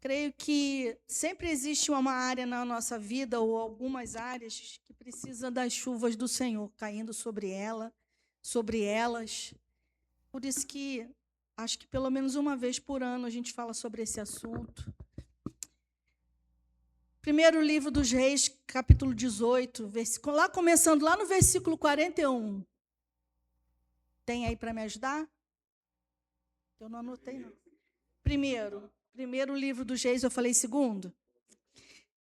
Creio que sempre existe uma área na nossa vida, ou algumas áreas, que precisam das chuvas do Senhor caindo sobre ela, sobre elas. Por isso que acho que pelo menos uma vez por ano a gente fala sobre esse assunto. Primeiro livro dos Reis, capítulo 18, lá começando lá no versículo 41. Tem aí para me ajudar? Eu não anotei, não. Primeiro livro dos Reis, eu falei segundo?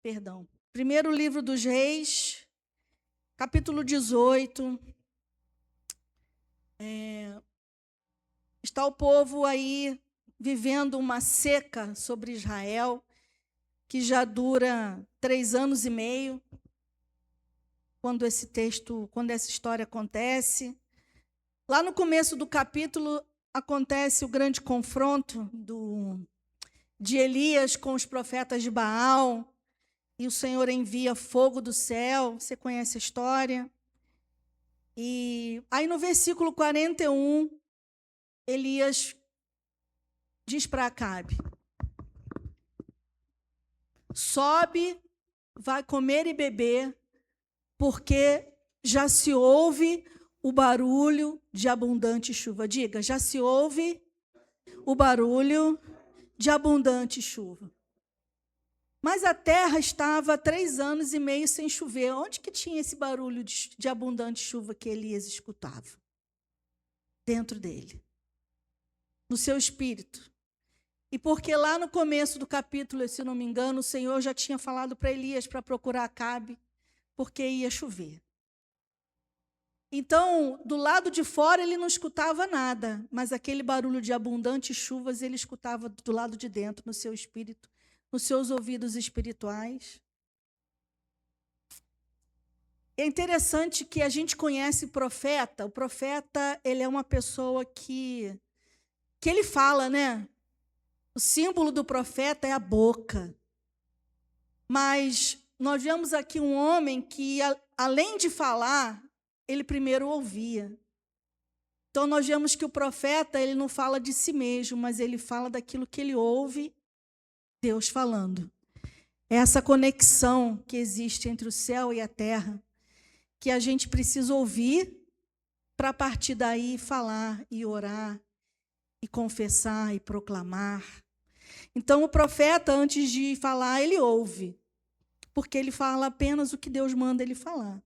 Perdão. Primeiro livro dos Reis, capítulo 18. Está o povo aí vivendo uma seca sobre Israel, que já dura 3 anos e meio, quando essa história acontece. Lá no começo do capítulo acontece o grande confronto de Elias com os profetas de Baal, e o Senhor envia fogo do céu. Você conhece a história? E aí no versículo 41, Elias diz para Acabe: sobe, vai comer e beber, porque já se ouve o barulho de abundante chuva. Diga, já se ouve o barulho de abundante chuva. Mas a terra estava há 3 anos e meio sem chover. Onde que tinha esse barulho de abundante chuva que Elias escutava? Dentro dele, no seu espírito. E porque lá no começo do capítulo, se não me engano, o Senhor já tinha falado para Elias para procurar Acabe, porque ia chover. Então, do lado de fora ele não escutava nada, mas aquele barulho de abundantes chuvas ele escutava do lado de dentro, no seu espírito, nos seus ouvidos espirituais. É interessante que a gente conhece o profeta. O profeta, ele é uma pessoa que ele fala, né? O símbolo do profeta é a boca. Mas nós vemos aqui um homem que, além de falar, ele primeiro ouvia. Então, nós vemos que o profeta, ele não fala de si mesmo, mas ele fala daquilo que ele ouve Deus falando. É essa conexão que existe entre o céu e a terra, que a gente precisa ouvir para, a partir daí, falar e orar, e confessar e proclamar. Então, o profeta, antes de falar, ele ouve, porque ele fala apenas o que Deus manda ele falar.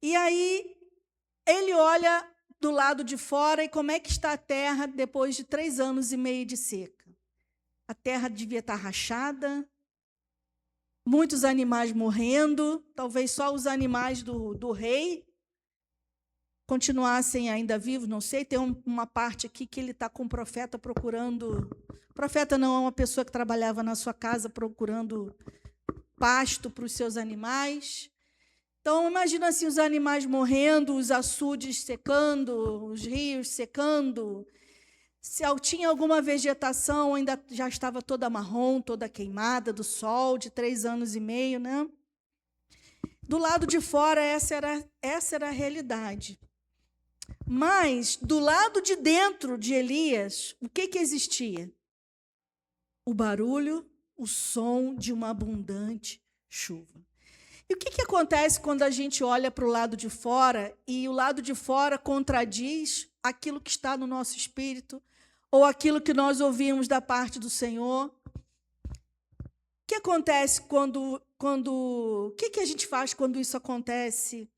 E aí, ele olha do lado de fora, e como é que está a terra depois de 3 anos e meio de seca? A terra devia estar rachada, muitos animais morrendo, talvez só os animais do rei continuassem ainda vivos, não sei. Tem uma parte aqui que ele está com o profeta procurando. Profeta não é uma pessoa que trabalhava na sua casa procurando pasto para os seus animais. Então, imagina assim, os animais morrendo, os açudes secando, os rios secando. Se tinha alguma vegetação, ainda já estava toda marrom, toda queimada do sol, de 3 anos e meio, né? Do lado de fora, essa era a realidade. Mas, do lado de dentro de Elias, o que existia? O barulho, o som de uma abundante chuva. E o que acontece quando a gente olha para o lado de fora e o lado de fora contradiz aquilo que está no nosso espírito ou aquilo que nós ouvimos da parte do Senhor? O que acontece o que a gente faz quando isso acontece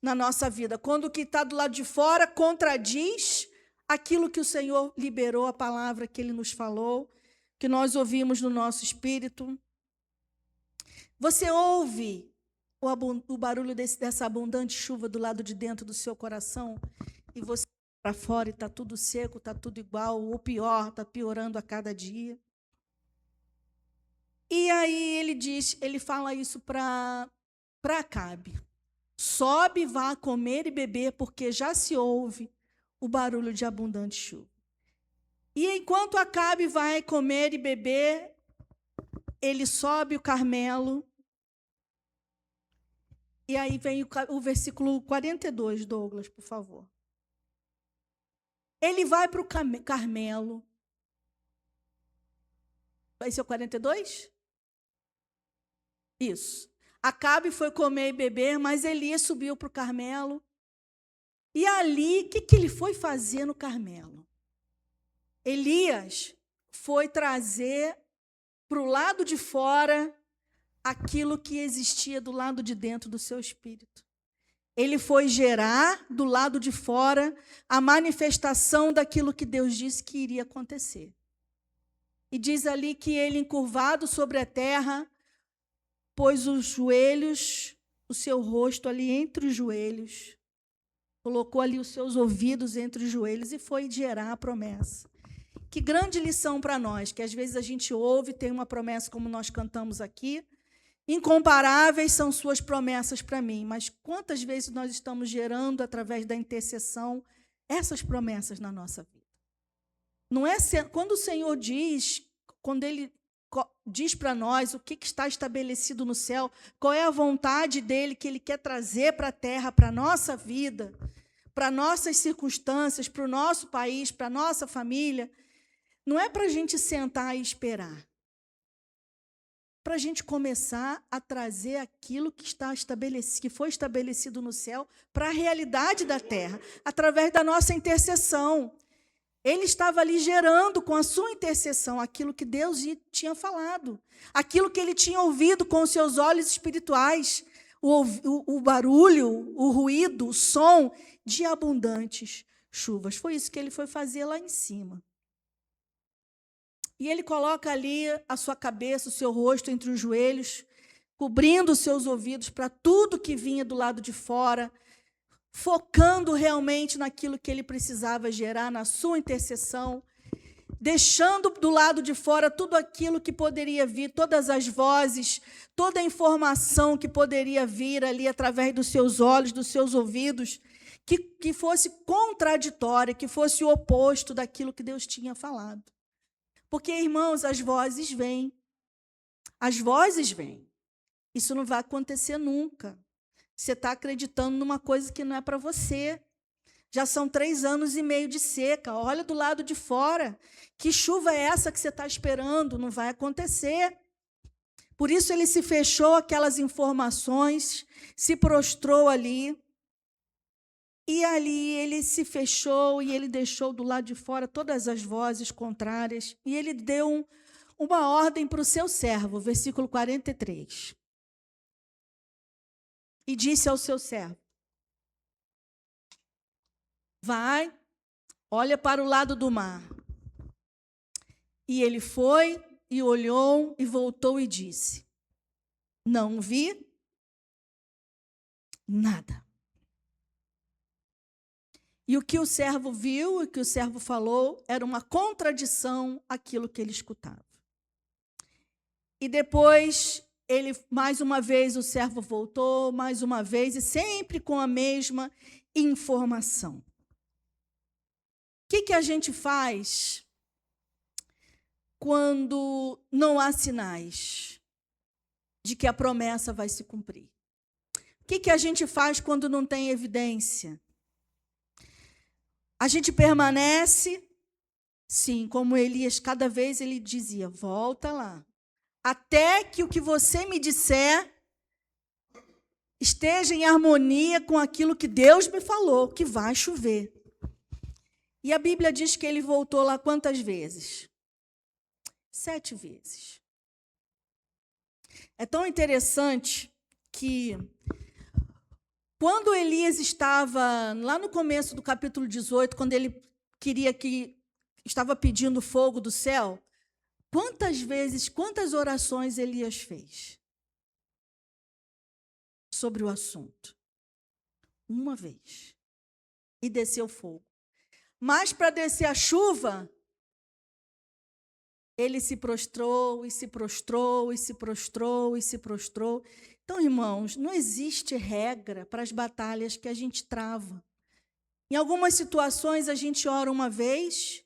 na nossa vida? Quando o que está do lado de fora contradiz aquilo que o Senhor liberou, a palavra que Ele nos falou, que nós ouvimos no nosso espírito. Você ouve o barulho dessa abundante chuva do lado de dentro do seu coração, e você para fora e está tudo seco, está tudo igual, ou pior, está piorando a cada dia. E aí ele fala isso para Acabe: sobe, vá comer e beber, porque já se ouve o barulho de abundante chuva. E enquanto Acabe vai comer e beber, ele sobe o Carmelo. E aí vem o versículo 42, Douglas, por favor. Ele vai para o Carmelo. Vai ser o 42? Isso. Acabe foi comer e beber, mas Elias subiu para o Carmelo. E ali, o que ele foi fazer no Carmelo? Elias foi trazer para o lado de fora aquilo que existia do lado de dentro do seu espírito. Ele foi gerar do lado de fora a manifestação daquilo que Deus disse que iria acontecer. E diz ali que ele, encurvado sobre a terra, pôs os joelhos, o seu rosto ali entre os joelhos, colocou ali os seus ouvidos entre os joelhos e foi gerar a promessa. Que grande lição para nós, que às vezes a gente ouve, tem uma promessa como nós cantamos aqui, incomparáveis são suas promessas para mim, mas quantas vezes nós estamos gerando, através da intercessão, essas promessas na nossa vida? Não é quando o Senhor diz, quando Ele diz para nós o que está estabelecido no céu, qual é a vontade dEle que Ele quer trazer para a terra, para a nossa vida, para nossas circunstâncias, para o nosso país, para a nossa família, não é para a gente sentar e esperar. Para a gente começar a trazer aquilo que está estabelecido, que foi estabelecido no céu, para a realidade da terra, através da nossa intercessão. Ele estava ali gerando com a sua intercessão aquilo que Deus tinha falado, aquilo que ele tinha ouvido com os seus olhos espirituais, o barulho, o ruído, o som de abundantes chuvas. Foi isso que ele foi fazer lá em cima. E ele coloca ali a sua cabeça, o seu rosto entre os joelhos, cobrindo os seus ouvidos para tudo que vinha do lado de fora, focando realmente naquilo que ele precisava gerar, na sua intercessão, deixando do lado de fora tudo aquilo que poderia vir, todas as vozes, toda a informação que poderia vir ali através dos seus olhos, dos seus ouvidos, que fosse contraditória, que fosse o oposto daquilo que Deus tinha falado. Porque, irmãos, as vozes vêm. As vozes vêm. Isso não vai acontecer nunca. Você está acreditando numa coisa que não é para você. Já são 3 anos e meio de seca. Olha do lado de fora. Que chuva é essa que você está esperando? Não vai acontecer. Por isso ele se fechou aquelas informações, se prostrou ali. E ali ele se fechou e ele deixou do lado de fora todas as vozes contrárias. E ele deu uma ordem para o seu servo, versículo 43. E disse ao seu servo: vai, olha para o lado do mar. E ele foi e olhou e voltou e disse: não vi nada. E o que o servo viu, o que o servo falou, era uma contradição àquilo que ele escutava. E depois, mais uma vez, o servo voltou, mais uma vez, e sempre com a mesma informação. O que a gente faz quando não há sinais de que a promessa vai se cumprir? O que a gente faz quando não tem evidência? A gente permanece, sim, como Elias, cada vez ele dizia, volta lá, até que o que você me disser esteja em harmonia com aquilo que Deus me falou, que vai chover. E a Bíblia diz que ele voltou lá quantas vezes? 7 vezes. É tão interessante que quando Elias estava lá no começo do capítulo 18, quando ele estava pedindo fogo do céu, quantas orações Elias fez sobre o assunto? Uma vez. E desceu fogo. Mas para descer a chuva, ele se prostrou, e se prostrou, e se prostrou, e se prostrou. Então, irmãos, não existe regra para as batalhas que a gente trava. Em algumas situações, a gente ora uma vez,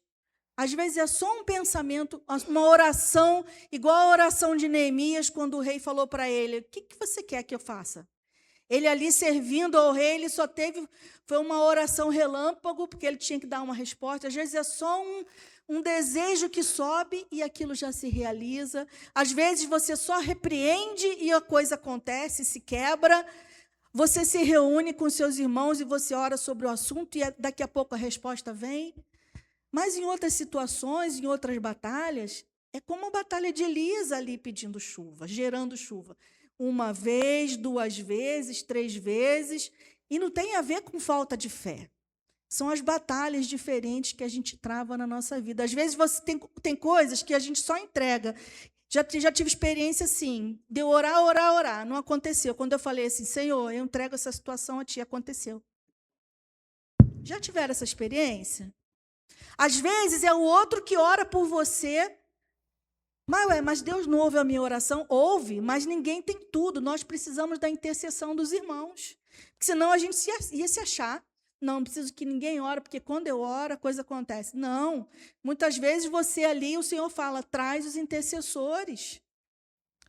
às vezes é só um pensamento, uma oração, igual a oração de Neemias, quando o rei falou para ele, o que você quer que eu faça? Ele ali servindo ao rei, ele só foi uma oração relâmpago, porque ele tinha que dar uma resposta. Às vezes é só um desejo que sobe e aquilo já se realiza. Às vezes você só repreende e a coisa acontece, se quebra. Você se reúne com seus irmãos e você ora sobre o assunto e daqui a pouco a resposta vem. Mas em outras situações, em outras batalhas, é como a batalha de Elias ali pedindo chuva, gerando chuva. Uma vez, 2 vezes, 3 vezes, e não tem a ver com falta de fé. São as batalhas diferentes que a gente trava na nossa vida. Às vezes você tem coisas que a gente só entrega. Já tive experiência assim, de orar, não aconteceu. Quando eu falei assim, Senhor, eu entrego essa situação a Ti, aconteceu. Já tiveram essa experiência? Às vezes é o outro que ora por você, mas Deus não ouve a minha oração? Ouve, mas ninguém tem tudo. Nós precisamos da intercessão dos irmãos. Porque senão a gente ia se achar. Não preciso que ninguém ore, porque quando eu oro, a coisa acontece. Não. Muitas vezes você ali, o Senhor fala, traz os intercessores.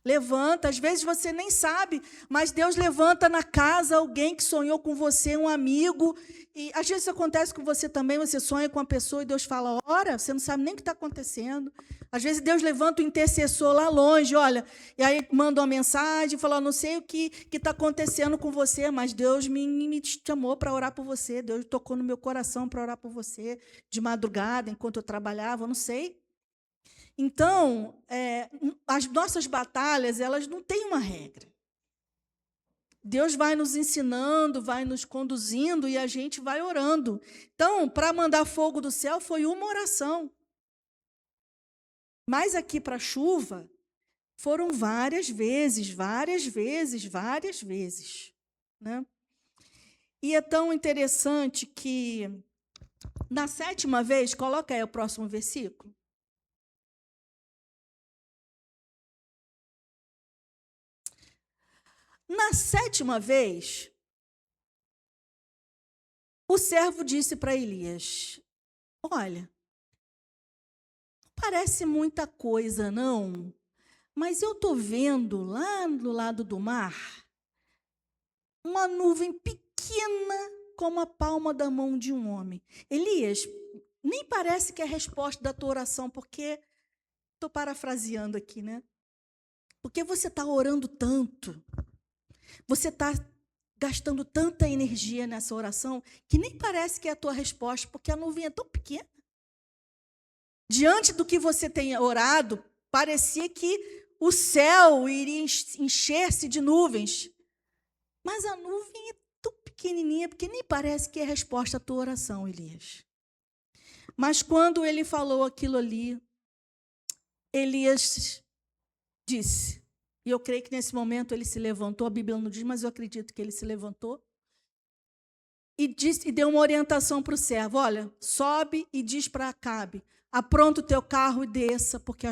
Levanta, às vezes você nem sabe, mas Deus levanta na casa alguém que sonhou com você, um amigo. E às vezes isso acontece com você também, você sonha com uma pessoa e Deus fala, ora, você não sabe nem o que está acontecendo. Às vezes Deus levanta o intercessor lá longe, olha, e aí manda uma mensagem, fala, não sei o que está acontecendo com você, mas Deus me chamou para orar por você, Deus tocou no meu coração para orar por você, de madrugada, enquanto eu trabalhava, não sei. Então, as nossas batalhas, elas não têm uma regra. Deus vai nos ensinando, vai nos conduzindo e a gente vai orando. Então, para mandar fogo do céu foi uma oração. Mas aqui para a chuva, foram várias vezes. Né? E é tão interessante que, na 7ª vez, coloca aí o próximo versículo. Na 7ª vez, o servo disse para Elias, olha, não parece muita coisa, não, mas eu estou vendo lá do lado do mar uma nuvem pequena como a palma da mão de um homem. Elias, nem parece que é a resposta da tua oração, porque, estou parafraseando aqui, né? Porque você está orando tanto, você está gastando tanta energia nessa oração que nem parece que é a tua resposta, porque a nuvem é tão pequena. Diante do que você tem orado, parecia que o céu iria encher-se de nuvens. Mas a nuvem é tão pequenininha, porque nem parece que é a resposta à tua oração, Elias. Mas quando ele falou aquilo ali, Elias disse, e eu creio que nesse momento ele se levantou, a Bíblia não diz, mas eu acredito que ele se levantou, e deu uma orientação para o servo, olha, sobe e diz para Acabe, apronta o teu carro e desça, porque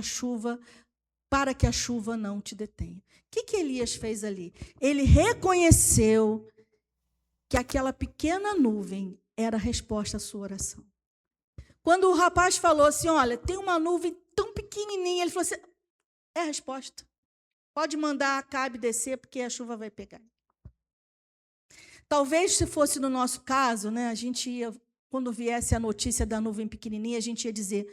para que a chuva não te detenha. O que Elias fez ali? Ele reconheceu que aquela pequena nuvem era a resposta à sua oração. Quando o rapaz falou assim, olha, tem uma nuvem tão pequenininha, ele falou assim, é a resposta. Pode mandar Acabe descer, porque a chuva vai pegar. Talvez, se fosse no nosso caso, né, a gente ia, quando viesse a notícia da nuvem pequenininha, a gente ia dizer,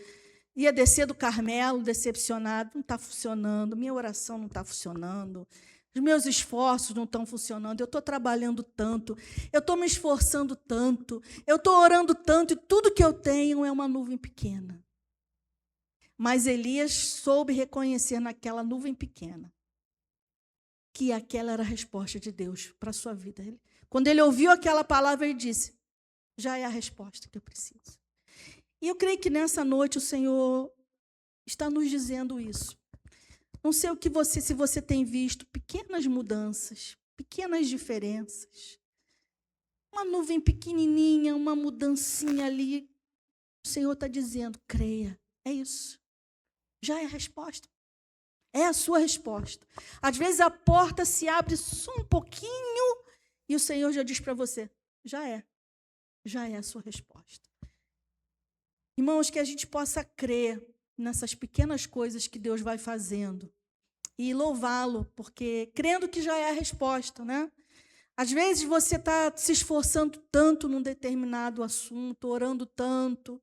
ia descer do Carmelo, decepcionado, não está funcionando, minha oração não está funcionando, os meus esforços não estão funcionando, eu estou trabalhando tanto, eu estou me esforçando tanto, eu estou orando tanto, e tudo que eu tenho é uma nuvem pequena. Mas Elias soube reconhecer naquela nuvem pequena que aquela era a resposta de Deus para a sua vida. Quando ele ouviu aquela palavra, ele disse, já é a resposta que eu preciso. E eu creio que nessa noite o Senhor está nos dizendo isso. Não sei se você tem visto pequenas mudanças, pequenas diferenças. Uma nuvem pequenininha, uma mudancinha ali. O Senhor está dizendo, creia, é isso. Já é a resposta. É a sua resposta. Às vezes a porta se abre só um pouquinho e o Senhor já diz para você, já é a sua resposta. Irmãos, que a gente possa crer nessas pequenas coisas que Deus vai fazendo e louvá-lo, porque crendo que já é a resposta, né? Às vezes você está se esforçando tanto num determinado assunto, orando tanto,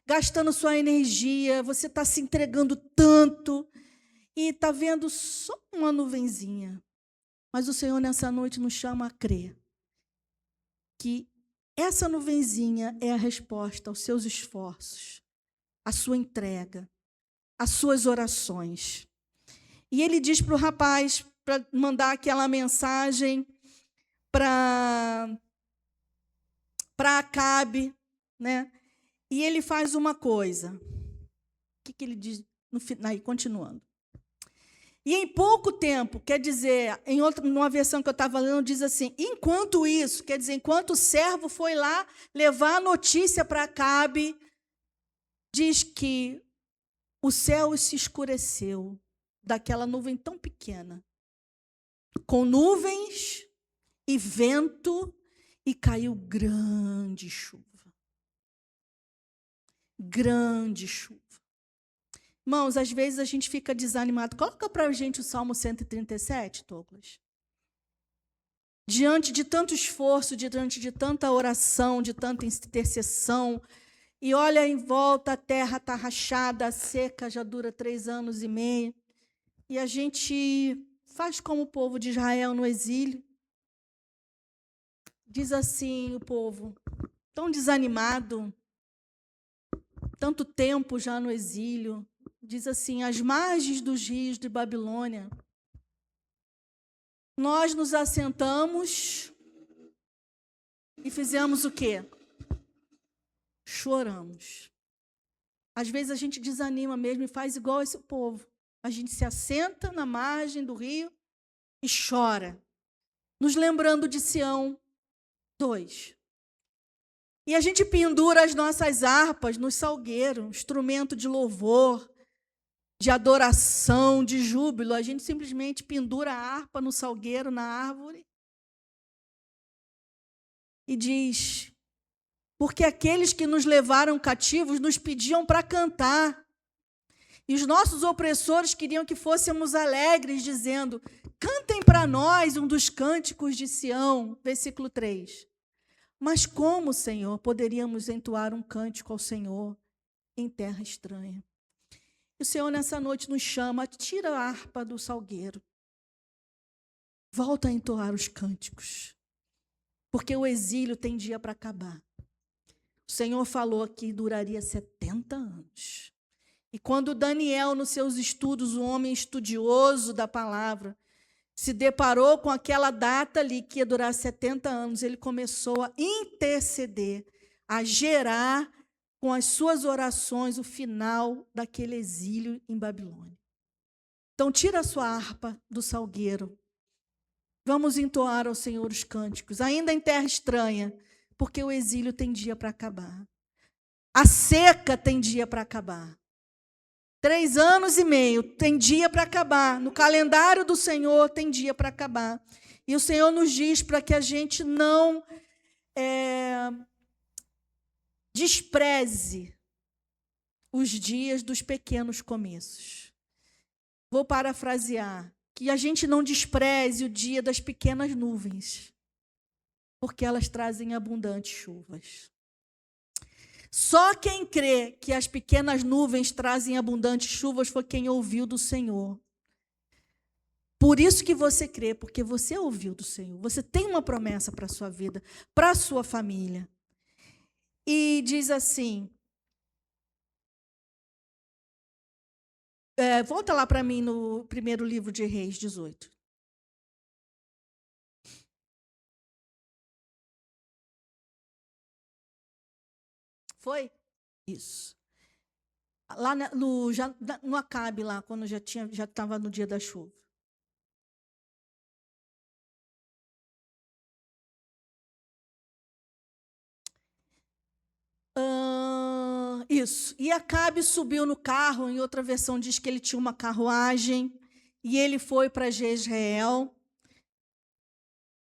gastando sua energia, você está se entregando tanto e está vendo só uma nuvenzinha. Mas o Senhor, nessa noite, nos chama a crer que essa nuvenzinha é a resposta aos seus esforços, à sua entrega, às suas orações. E ele diz para o rapaz, para mandar aquela mensagem para Acabe, né? E ele faz uma coisa. O que ele diz no final? Aí, continuando. E em pouco tempo, quer dizer, numa versão que eu estava lendo, diz assim, enquanto isso, quer dizer, enquanto o servo foi lá levar a notícia para Acabe, diz que o céu se escureceu daquela nuvem tão pequena, com nuvens e vento, e caiu grande chuva. Grande chuva. Irmãos, às vezes a gente fica desanimado. Coloca para a gente o Salmo 137, Douglas. Diante de tanto esforço, diante de tanta oração, de tanta intercessão, e olha em volta, a terra está rachada, a seca já dura 3 anos e meio, e a gente faz como o povo de Israel no exílio. Diz assim o povo, tão desanimado, tanto tempo já no exílio, diz assim, às margens dos rios de Babilônia, nós nos assentamos e fizemos o quê? Choramos. Às vezes a gente desanima mesmo e faz igual esse povo. A gente se assenta na margem do rio e chora, nos lembrando de Sião 2. E a gente pendura as nossas harpas no salgueiro, instrumento de louvor, de adoração, de júbilo. A gente simplesmente pendura a harpa no salgueiro, na árvore, e diz, porque aqueles que nos levaram cativos nos pediam para cantar, e os nossos opressores queriam que fôssemos alegres, dizendo, cantem para nós um dos cânticos de Sião, versículo 3. Mas como, Senhor, poderíamos entoar um cântico ao Senhor em terra estranha? O Senhor, nessa noite, nos chama, tira a harpa do salgueiro. Volta a entoar os cânticos. Porque o exílio tem dia para acabar. O Senhor falou que duraria 70 anos. E quando Daniel, nos seus estudos, um homem estudioso da palavra, se deparou com aquela data ali, que ia durar 70 anos, ele começou a interceder, a gerar com as suas orações o final daquele exílio em Babilônia. Então, tira a sua harpa do salgueiro. Vamos entoar ao Senhor os cânticos, ainda em terra estranha, porque o exílio tem dia para acabar. A seca tem dia para acabar. 3 anos e meio tem dia para acabar. No calendário do Senhor tem dia para acabar. E o Senhor nos diz para que a gente não despreze os dias dos pequenos começos. Vou parafrasear. Que a gente não despreze o dia das pequenas nuvens, porque elas trazem abundantes chuvas. Só quem crê que as pequenas nuvens trazem abundantes chuvas foi quem ouviu do Senhor. Por isso que você crê, porque você ouviu do Senhor. Você tem uma promessa para a sua vida, para a sua família. E diz assim, volta lá para mim no primeiro livro de Reis 18. Foi? Isso. Lá no Acabe, lá, quando já estava no dia da chuva. Isso. E Acabe subiu no carro, em outra versão diz que ele tinha uma carruagem, e ele foi para Jezreel.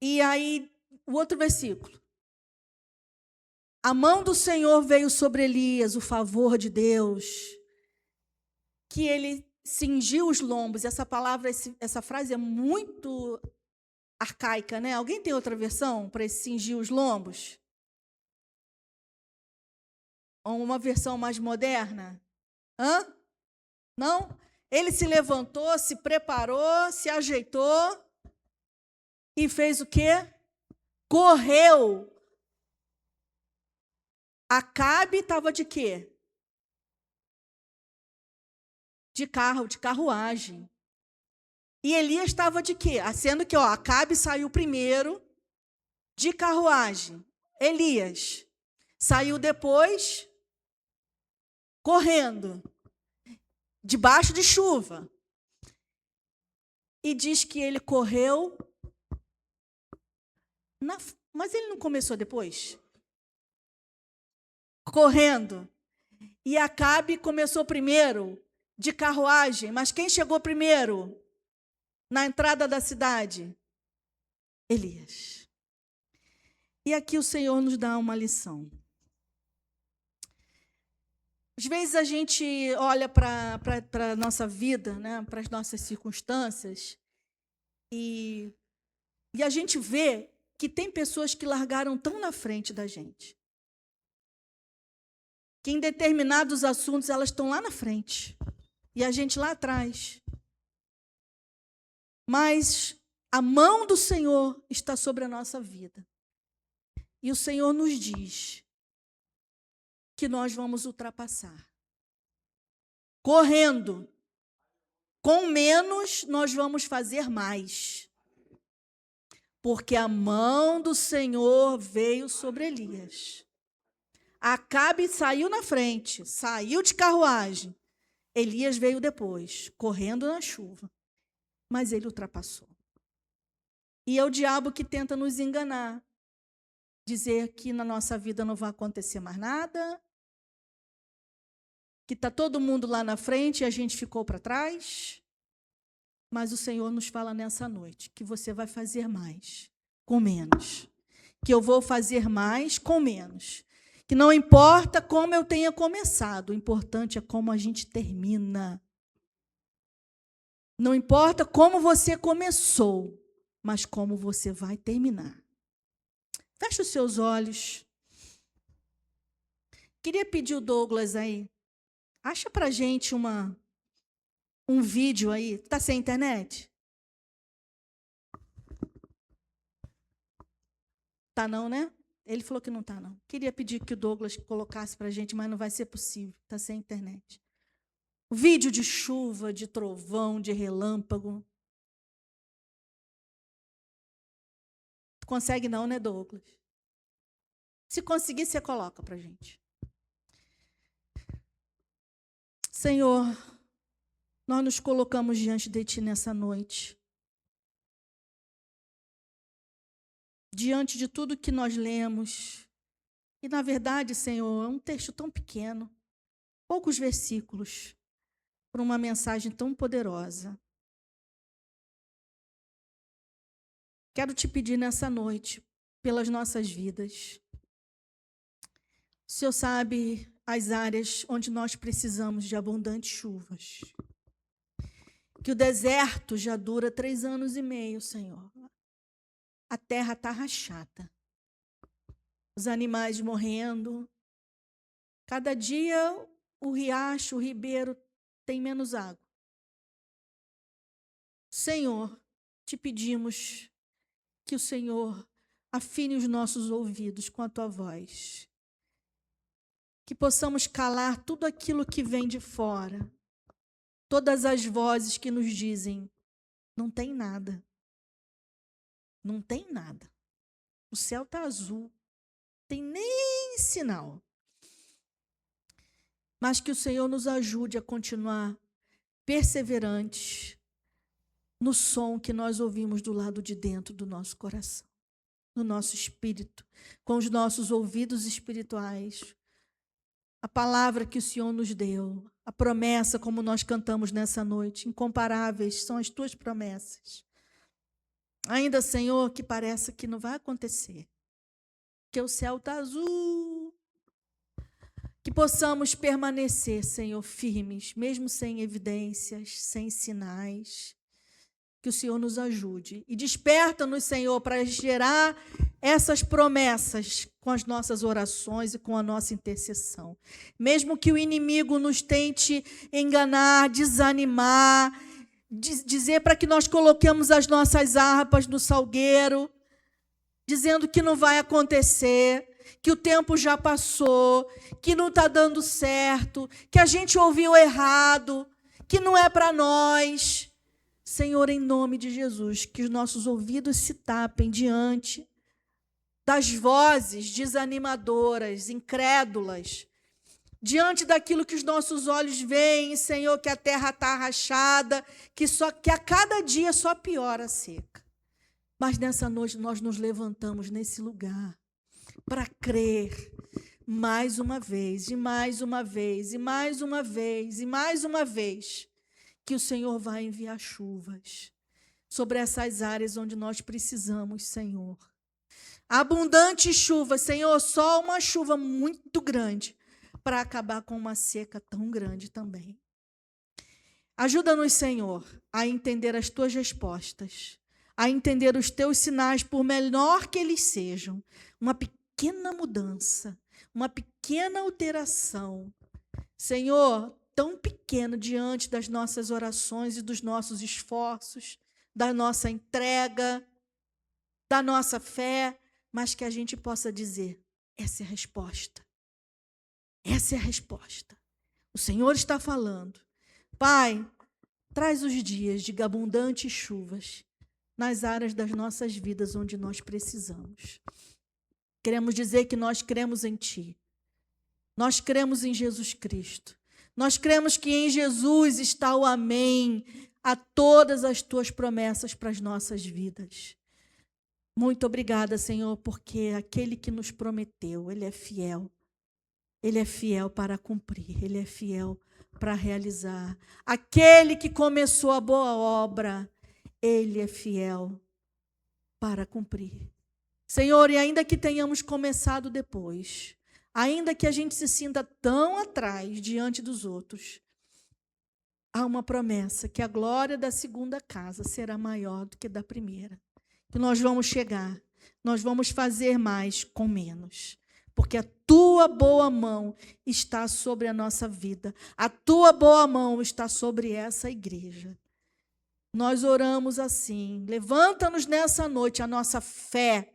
E aí, o outro versículo. A mão do Senhor veio sobre Elias, o favor de Deus, que ele cingiu os lombos. Essa palavra, essa frase é muito arcaica, né? Alguém tem outra versão para esse cingir os lombos? Ou uma versão mais moderna? Hã? Não? Ele se levantou, se preparou, se ajeitou e fez o quê? Correu. Acabe estava de quê? De carro, de carruagem. E Elias estava de quê? Sendo que Acabe saiu primeiro de carruagem. Elias saiu depois correndo, debaixo de chuva. E diz que ele correu. Mas ele não começou depois? Correndo. E Acabe começou primeiro de carruagem. Mas quem chegou primeiro na entrada da cidade? Elias. E aqui o Senhor nos dá uma lição. Às vezes a gente olha para a nossa vida, né, para as nossas circunstâncias, e a gente vê que tem pessoas que largaram tão na frente da gente, que em determinados assuntos elas estão lá na frente, e a gente lá atrás. Mas a mão do Senhor está sobre a nossa vida. E o Senhor nos diz que nós vamos ultrapassar. Correndo. Com menos, nós vamos fazer mais. Porque a mão do Senhor veio sobre Elias. Acabe saiu na frente, saiu de carruagem. Elias veio depois, correndo na chuva. Mas ele ultrapassou. E é o diabo que tenta nos enganar. Dizer que na nossa vida não vai acontecer mais nada, que está todo mundo lá na frente e a gente ficou para trás. Mas o Senhor nos fala nessa noite que você vai fazer mais com menos. Que eu vou fazer mais com menos. Que não importa como eu tenha começado, o importante é como a gente termina. Não importa como você começou, mas como você vai terminar. Feche os seus olhos. Queria pedir o Douglas aí. Acha para a gente um vídeo aí. Está sem internet? Tá não, né? Ele falou que não tá, não. Queria pedir que o Douglas colocasse para a gente, mas não vai ser possível. Está sem internet. Vídeo de chuva, de trovão, de relâmpago. Tu consegue não, né, Douglas? Se conseguir, você coloca para a gente. Senhor, nós nos colocamos diante de Ti nessa noite. Diante de tudo que nós lemos. E, na verdade, Senhor, é um texto tão pequeno, poucos versículos, para uma mensagem tão poderosa. Quero te pedir nessa noite, pelas nossas vidas. O Senhor sabe as áreas onde nós precisamos de abundantes chuvas. Que o deserto já dura 3 anos e meio, Senhor. A terra está rachada. Os animais morrendo. Cada dia o riacho, o ribeiro tem menos água. Senhor, te pedimos que o Senhor afine os nossos ouvidos com a Tua voz. Que possamos calar tudo aquilo que vem de fora. Todas as vozes que nos dizem, não tem nada. Não tem nada. O céu está azul. Não tem nem sinal. Mas que o Senhor nos ajude a continuar perseverantes no som que nós ouvimos do lado de dentro do nosso coração, no nosso espírito, com os nossos ouvidos espirituais. A palavra que o Senhor nos deu, a promessa, como nós cantamos nessa noite, incomparáveis são as Tuas promessas. Ainda, Senhor, que parece que não vai acontecer, que o céu está azul. Que possamos permanecer, Senhor, firmes, mesmo sem evidências, sem sinais. Que o Senhor nos ajude. E desperta-nos, Senhor, para gerar essas promessas com as nossas orações e com a nossa intercessão. Mesmo que o inimigo nos tente enganar, desanimar, dizer para que nós coloquemos as nossas harpas no salgueiro, dizendo que não vai acontecer, que o tempo já passou, que não está dando certo, que a gente ouviu errado, que não é para nós. Senhor, em nome de Jesus, que os nossos ouvidos se tapem diante das vozes desanimadoras, incrédulas, diante daquilo que os nossos olhos veem, Senhor, que a terra está rachada, que a cada dia só piora a seca. Mas nessa noite nós nos levantamos nesse lugar para crer mais uma vez, e mais uma vez, e mais uma vez, e mais uma vez, que o Senhor vai enviar chuvas sobre essas áreas onde nós precisamos, Senhor. Abundante chuva, Senhor, só uma chuva muito grande para acabar com uma seca tão grande também. Ajuda-nos, Senhor, a entender as tuas respostas, a entender os teus sinais, por menor que eles sejam. Uma pequena mudança, uma pequena alteração. Senhor, tão pequeno diante das nossas orações e dos nossos esforços, da nossa entrega, da nossa fé, mas que a gente possa dizer, essa é a resposta. Essa é a resposta. O Senhor está falando. Pai, traz os dias de abundantes chuvas nas áreas das nossas vidas onde nós precisamos. Queremos dizer que nós cremos em Ti. Nós cremos em Jesus Cristo. Nós cremos que em Jesus está o amém a todas as Tuas promessas para as nossas vidas. Muito obrigada, Senhor, porque aquele que nos prometeu, Ele é fiel. Ele é fiel para cumprir, Ele é fiel para realizar. Aquele que começou a boa obra, Ele é fiel para cumprir. Senhor, e ainda que tenhamos começado depois, ainda que a gente se sinta tão atrás diante dos outros, há uma promessa que a glória da segunda casa será maior do que da primeira. Que nós vamos chegar, nós vamos fazer mais com menos. Porque a Tua boa mão está sobre a nossa vida. A Tua boa mão está sobre essa igreja. Nós oramos assim. Levanta-nos nessa noite a nossa fé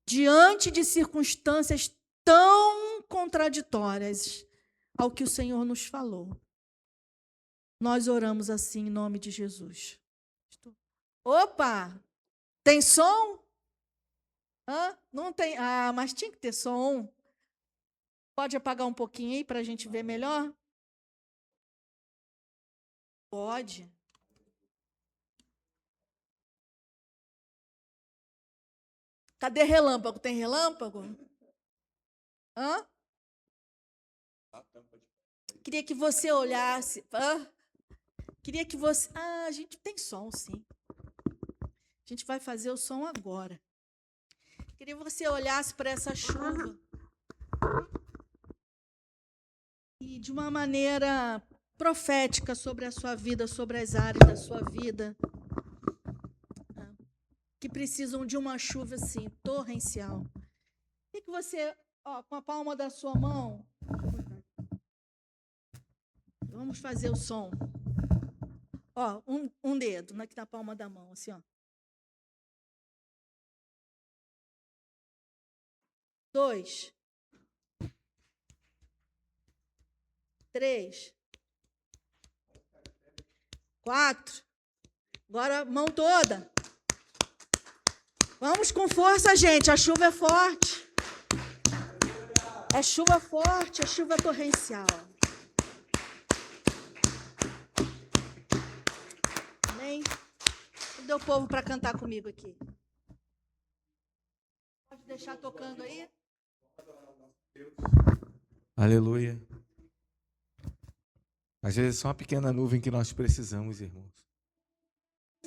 diante de circunstâncias tão contraditórias ao que o Senhor nos falou. Nós oramos assim em nome de Jesus. Opa! Tem som? Não tem. Mas tinha que ter som. Pode apagar um pouquinho aí para a gente ver melhor? Pode. Cadê relâmpago? Tem relâmpago? Queria que você olhasse. Queria que você. A gente tem som, sim. A gente vai fazer o som agora. Queria que você olhasse para essa chuva e de uma maneira profética sobre a sua vida, sobre as áreas da sua vida que precisam de uma chuva assim, torrencial. E que você, com a palma da sua mão, vamos fazer o som. Um dedo aqui na palma da mão, assim, 2, 3, 4. Agora, mão toda. Vamos com força, gente. A chuva é forte. É chuva forte, é chuva torrencial. Amém? Cadê o povo para cantar comigo aqui? Pode deixar tocando aí? Aleluia. Às vezes é só uma pequena nuvem que nós precisamos, irmãos.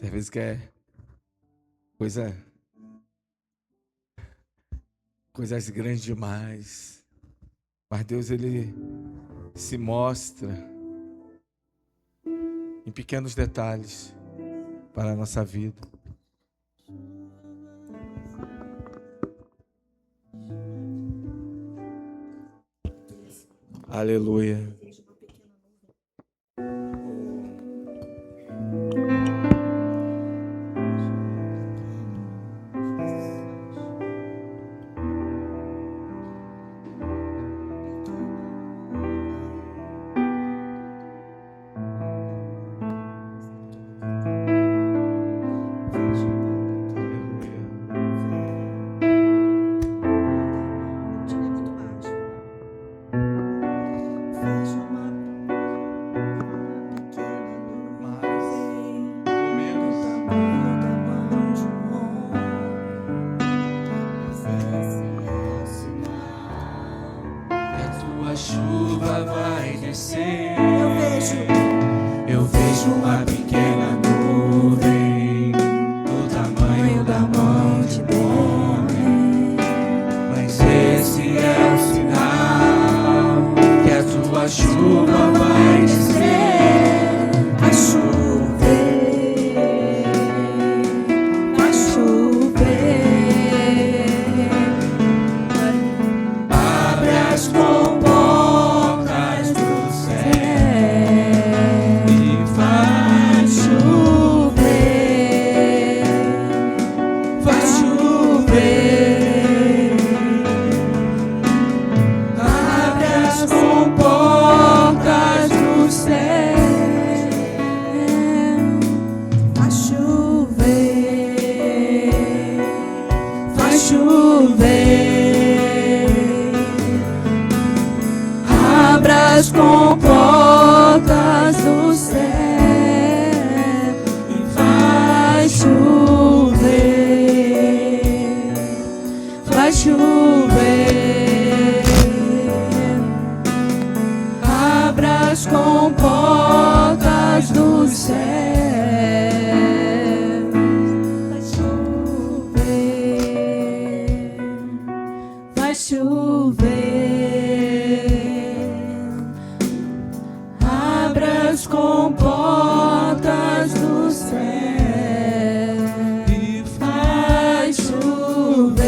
Às vezes que é coisas grandes demais. Mas Deus, Ele se mostra em pequenos detalhes para a nossa vida. Aleluia. Vejo uma pequena nuvem. Tirei muito baixo. Vejo uma pequena nuvem do tamanho da mão de um homem. Mas esse é o sinal que a tua chuva vai descer. Eu vejo uma pequena nuvem do tamanho da mão de um homem. Mas esse é o sinal que a tua chuva vai descer. vai chover, vai chover. Abre as comportas do céu e vai chover, vai chover. Abre as comportas do céu, Vai chover, vai chover. Abra as comportas do céu e vai chover, vai chover. Abra as comportas do céu, vai chover, vai chover. Abra as comportas do céu e vai chover,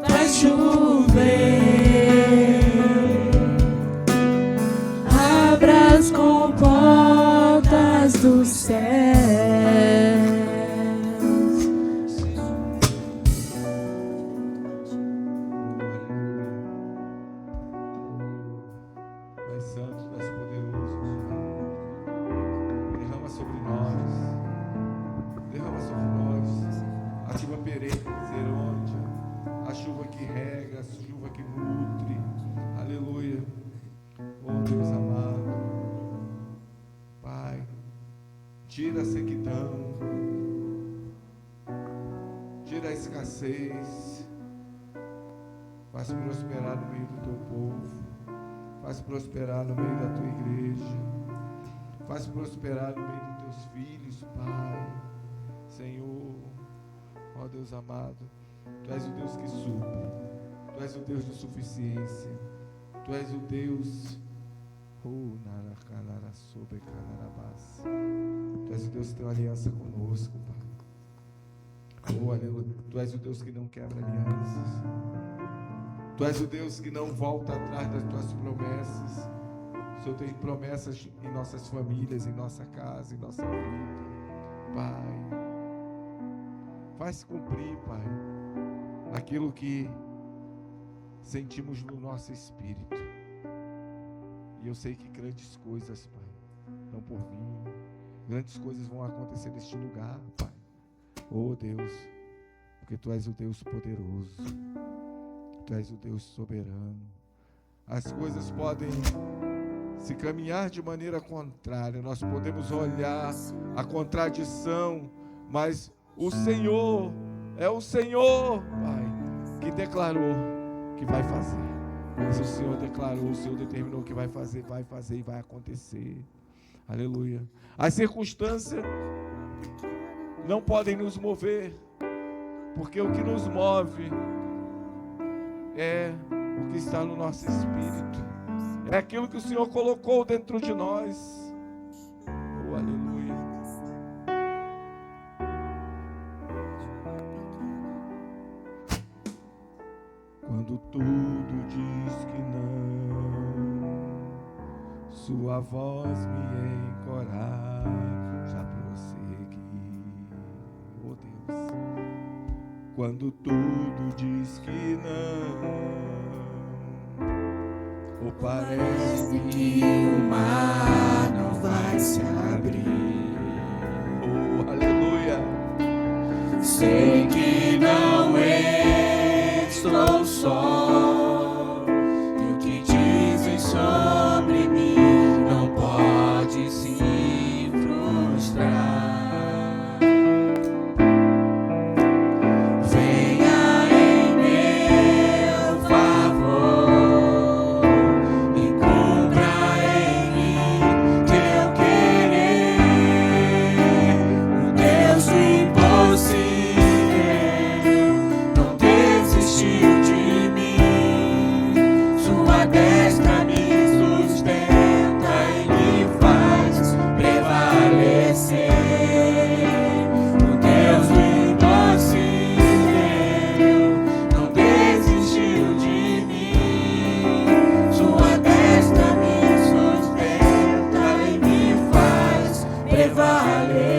vai chover. Abra as comportas do céu. Tu és santo, tu és poderoso. Derrama sobre nós. Derrama sobre nós. A chuva perene, misericórdia. A chuva que rega, a chuva que nutre. Aleluia. Oh Deus amado. Pai, tira a sequidão. Tira a escassez. Faz prosperar no meio do teu povo. Faz prosperar no meio da tua igreja. Faz prosperar no meio dos teus filhos, Pai. Senhor, ó Deus amado, Tu és o Deus que supre. Tu és o Deus de suficiência. Tu és o Deus. Tu és o Deus que tem uma aliança conosco, Pai. Oh, aleluia. Tu és o Deus que não quebra alianças. Tu és o Deus que não volta atrás das tuas promessas. O Senhor tem promessas em nossas famílias, em nossa casa, em nossa vida. Pai, faz cumprir, Pai, aquilo que sentimos no nosso espírito. E eu sei que grandes coisas, Pai, estão por vir. Grandes coisas vão acontecer neste lugar, Pai. Oh Deus, porque Tu és o Deus poderoso. Tu és o Deus soberano. As coisas podem se caminhar de maneira contrária. Nós podemos olhar a contradição, mas o Senhor é o Senhor, Pai, que declarou que vai fazer. Se o Senhor declarou, o Senhor determinou que vai fazer e vai acontecer. Aleluia. As circunstâncias não podem nos mover, porque o que nos move é o que está no nosso espírito. É aquilo que o Senhor colocou dentro de nós. Oh, aleluia. Quando tudo diz tua voz me encoraja a prosseguir. Oh Deus, quando tudo diz que não, ou parece que o mar não vai se abrir. Oh, aleluia. Sei que não estou só, e o que dizem sobre mim não pode se frustrar. Venha em meu favor e cumpra em mim teu querer. O Deus do impossível não desistiu de mim. Sua destra me sustenta e me faz prevalecer. O Deus do impossível não desistiu de mim. Sua destra me sustenta e me faz prevalecer.